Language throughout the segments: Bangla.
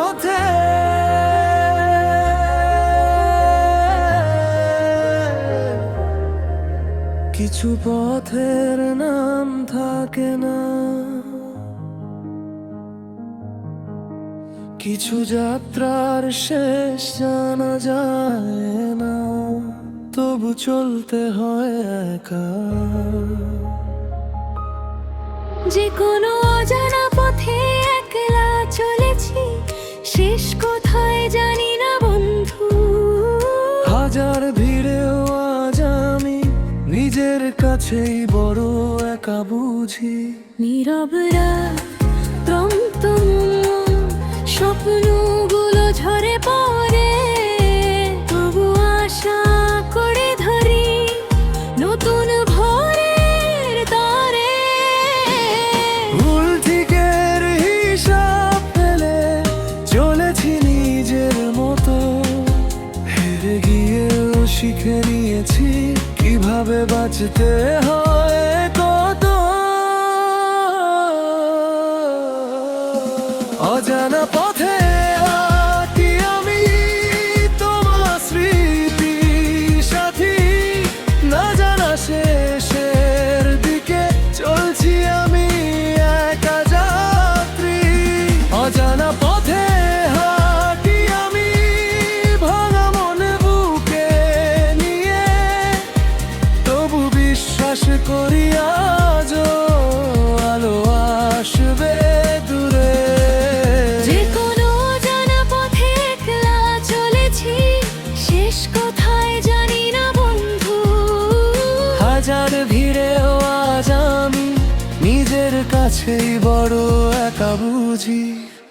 পথে কিছু পথের নাম থাকে না, কিছু যাত্রার শেষ জানা যায় না, তবু চলতে হয় একা। যে কোনো অজানা পথে একলা চলেছি, শেষ কোথায় জানি না বন্ধু। হাজার ভিড়েও আজ আমি নিজের কাছেই বড় একা বুঝি। নীরব রাত, ক্লান্ত মন, স্বপ্নগুলো ঝরে পড়ে, তবু আশা করে ধরি নতুন ভোরের তরে। ভুল ঠিকের হিসাব ফেলে চলেছি নিজের মতো, হেরে গিয়েও শিখে নিয়েছি কিভাবে বাঁচতে হয় কত। অজানা পথে হাঁটি আমি, তোমার স্মৃতি সাথী, না জানা শেষের দিকে চলছি আমি একা যাত্রী। অজানা পথে হাঁটি আমি, ভাঙা মনে বুকে নিয়ে, তবু বিশ্বাস করি আজও আলো আসবে দূরে। যে কোনো অজানা পথে একলা চলেছি, শেষ কোথায় জানি না বন্ধু। হাজার ভিড়েও আজ আমি নিজের কাছেই বড় একা বুঝি।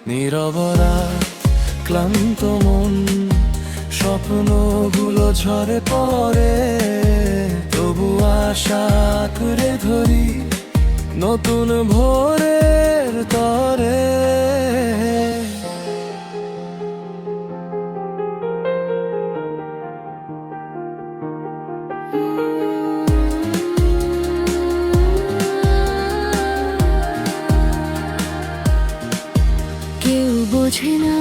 নীরব রাত, ক্লান্ত মন, স্বপ্নগুলো ঝরে পড়ে, তবু আশা করে ধরি নতুন ভোরের তরে। কেউ বোঝে না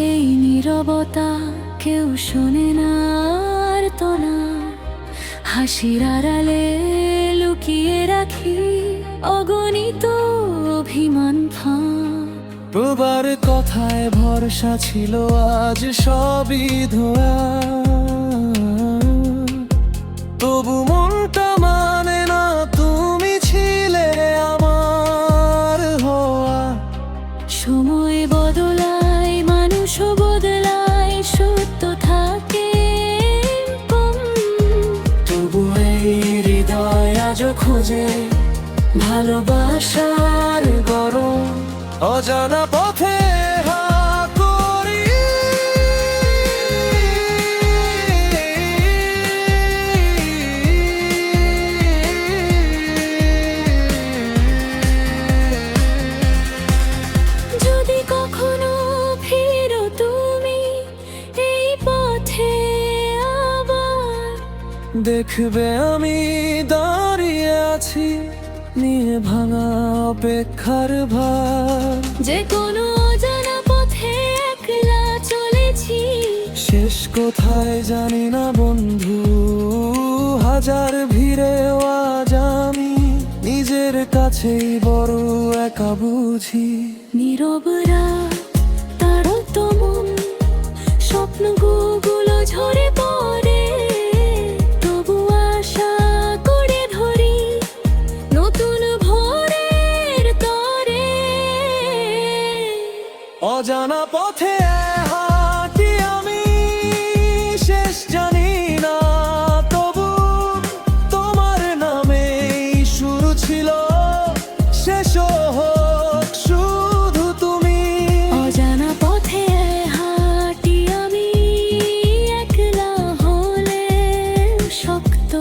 এই নীরবতা, কেউ শোনে না আর তো না। হাসির আড়ালে লুকিয়ে রাখি অগণিত অভিমান ফাঁক। প্রবার কথায় ভরসা ছিল, আজ সবই ধোয়া, তবু মনটা মানে না তুমি ছিলে আমার হওয়া। সময় বদলায়, মানুষও বদলায়, সত্য থাকে কম। তবু এই হৃদয় আজও খোঁজে ভালোবাসার গরম। অজানা পথে হাঁ করি, যদি কখনো ফিরো তুমি এই পথে আবার, দেখবে আমি দাঁড়িয়ে আছি নিয়ে ভাঙা অপেক্ষার ভার। যে কোনো অজানা পথে একলা চলেছি, শেষ কোথায় জানি না বন্ধু। হাজার ভিড়েও আজ আমি নিজের কাছেই বড় একা বুঝি। নীরব রাত, তাড়িত মন, স্বপ্নগুলো ঝরে পড়ে, তবু আশা করে ধরি নতুন ভোরের তরে। অজানা পথে হাঁটি আমি, শেষ জানি না তবু তোমার নামেই শুরু ছিল, শেষও হোক শুধু তুমি। অজানা পথে হাঁটি আমি, একলা হলে শক্ত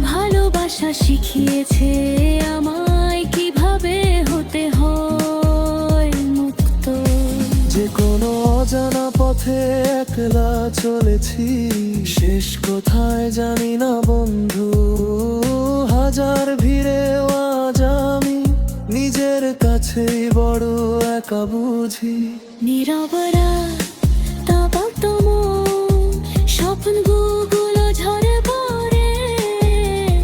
ভালোবাসা শিখিয়েছে আমায় কিভাবে হতে হয় মুক্ত। যে কোনো অজানা পথে একলা চলেছি, শেষ কোথায় জানি না বন্ধু। হাজার ভিড়েও আজ আমি নিজের কাছেই বড় একা বুঝি। নীরব রাত, তাবাক্ত মন, স্বপ্নগুলো ঝরে পড়ে।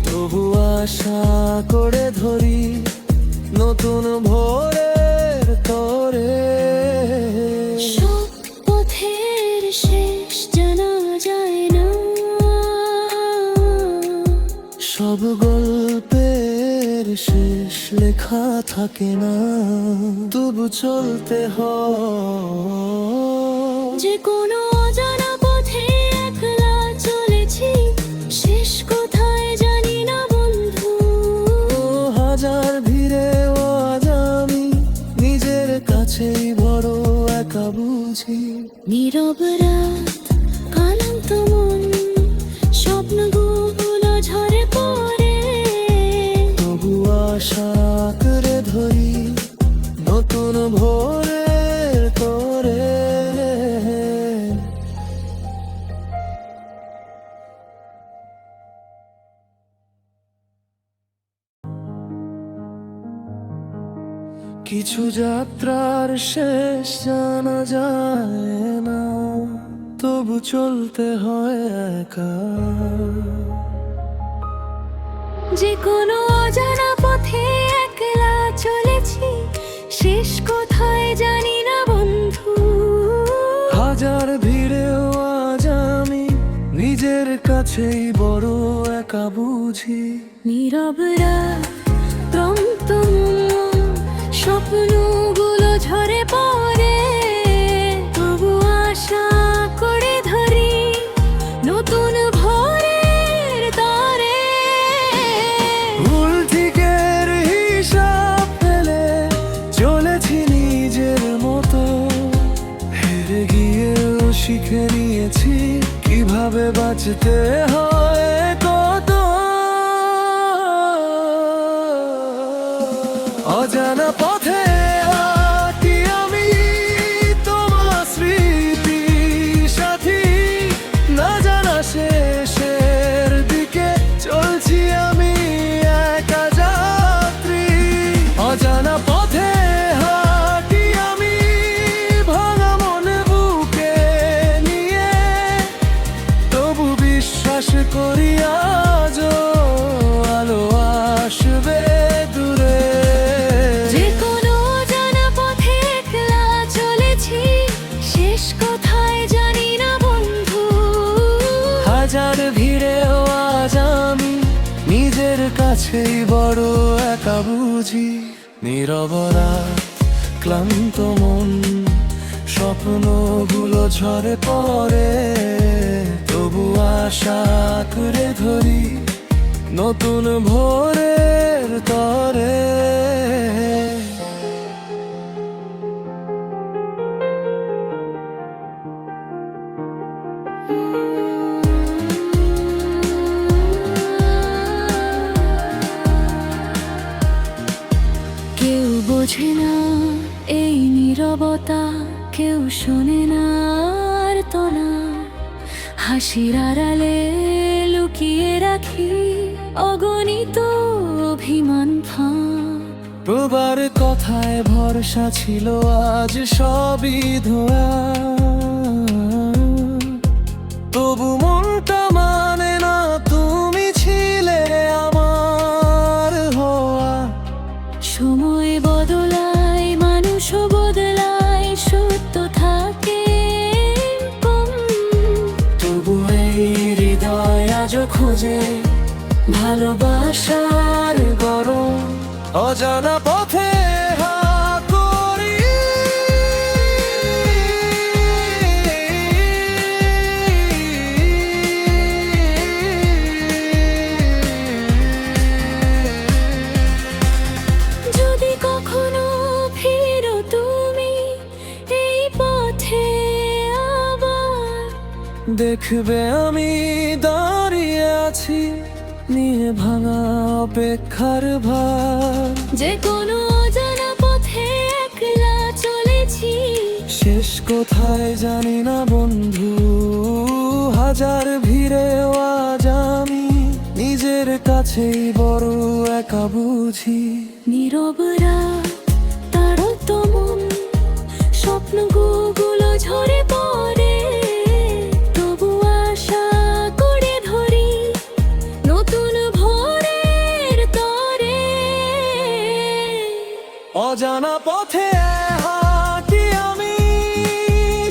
তবু আশা করে ধরি নতুন ভোরের তরে। সব পথের শেষ জানা যায় না, সব গল্পের শেষ লেখা থাকে না। তবু চলতে হয় যে কোনো অজানা পথে একলা চলেছি, শেষ কোথায় জানি না বন্ধু। হাজার ভিড়েও আজ আমি নিজের কাছেই বড় একা বুঝি। নীরব রাত, ক্লান্ত মন, স্বপ্নগুলো ঝরে পড়ে। তবু আশা করে ধরি নতুন ভোরের তরে। কিছু যাত্রার শেষ জানা যায় না, তবু চলতে হয় একা। যে কোনো অজানা পথে একলা চলেছি, শেষ কোথায় জানি না বন্ধু। হাজার ভিড়েও আজ আমি নিজের কাছেই বড় একা বুঝি। নীরব রাত, ক্লান্ত মন, স্বপ্নগুলো ঝরে পড়ে। তবু আশা করে ধরি নতুন ভোরের তরে। ভুল ঠিকের হিসাব ফেলে চলেছি নিজের মতো। হেরে গিয়েও শিখে নিয়েছি কিভাবে বাঁচতে হয় কত। অজানা পথে হাঁটি আমি, তোমার স্মৃতি সাথী। না জানা শেষের দিকে চলছি আমি একা যাত্রী। অজানা পথে হাঁটি আমি, ভাঙা মনে বুকে নিয়ে। তবু বিশ্বাস করি আজও আলো আসবে দূরে। যে কোনো অজানা পথে একলা চলেছি, শেষ কোথায় জানি না বন্ধু। হাজার ভিড়েও আজ আমি নিজের কাছেই বড় একা বুঝি। নীরব রাত, ক্লান্ত মন, স্বপ্নগুলো ঝরে পড়ে। তবু আশা করে ধরি নতুন ভোরের তরে। কেউ বোঝে না এই নীরবতা, কেউ শোনে না আর তো না। হাসির আড়ালে লুকিয়ে রাখি অগণিত অভিমান ফাঁক। প্রবার কথায় ভরসা ছিল, আজ সবই ধোয়া। তবু মনটা মানে না তুমি ছিলে আমার হওয়া। সময় বদলায়, মানুষও বদলায়, সত্য থাকে কম। তবু এই হৃদয় আজও খোঁজে ভালোবাসার গরম। অজানা পথে হাত করি, যদি কখনো ফিরো তুমি এই পথে আবার, দেখবে আমি দাঁড়িয়ে আছি নিয়ে ভাঙা অপেক্ষার ভার। যে কোনো অজানা পথে একলা চলেছি, শেষ কোথায় জানি না বন্ধু। হাজার ভিড়েও আজ আমি নিজের কাছেই বড় একা বুঝি। নীরব রাত, তারত মন, স্বপ্ন স্বপ্নগুলো ঝরে পড়ে, তবু আশা করে ধরি নতুন ভোরের তরে। অজানা পথে হাঁটি আমি,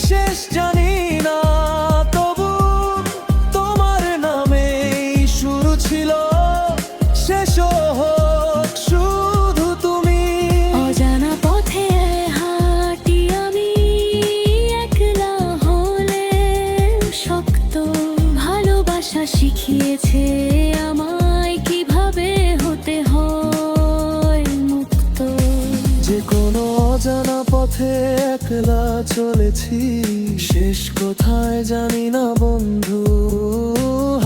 শেষ জানি না তবু তোমার নামেই শুরু ছিল, শেষও হোক শুধু তুমি। অজানা পথে হাঁটি আমি, একলা হলে শক্ত ভালোবাসা শিখিয়েছে আমায় কিভাবে হতে হয় মুক্ত। যে কোনো অজানা পথে একলা চলেছি, শেষ কোথায় জানি না বন্ধু।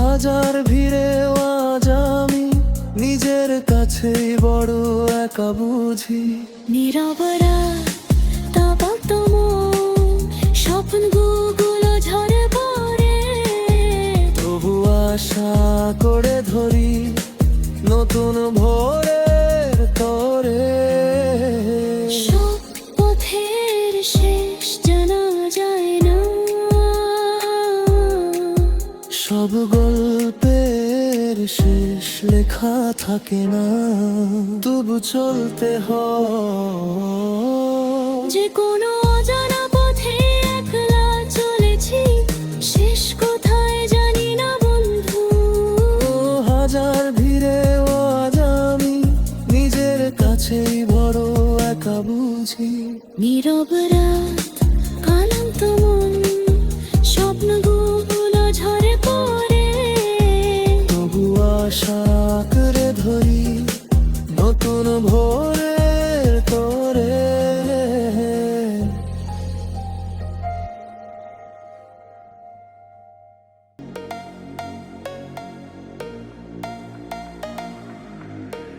হাজার ভিড়েও আজ আমি নিজের কাছেই বড় একা বুঝি। নীরব রাত, তাবাক্ত মন, স্বপ্নগুলো ঝরে পড়ে, তবু আশা করে ধরি নতুন ভোরের তরে। সব পথের শেষ জানা যায় না, সব গল্পের শেষ লেখা থাকে না, তবু চলতে হয়। যে কোনো অজানা পথে একলা চলেছি, শেষ কোথায় জানি না বন্ধু। হাজার ভিড়েও আজ আমি নিজের কাছেই বড় একা বুঝি। নীরব রাত, ক্লান্ত মন, স্বপ্নগুলো ঝরে পড়ে, তবু আশা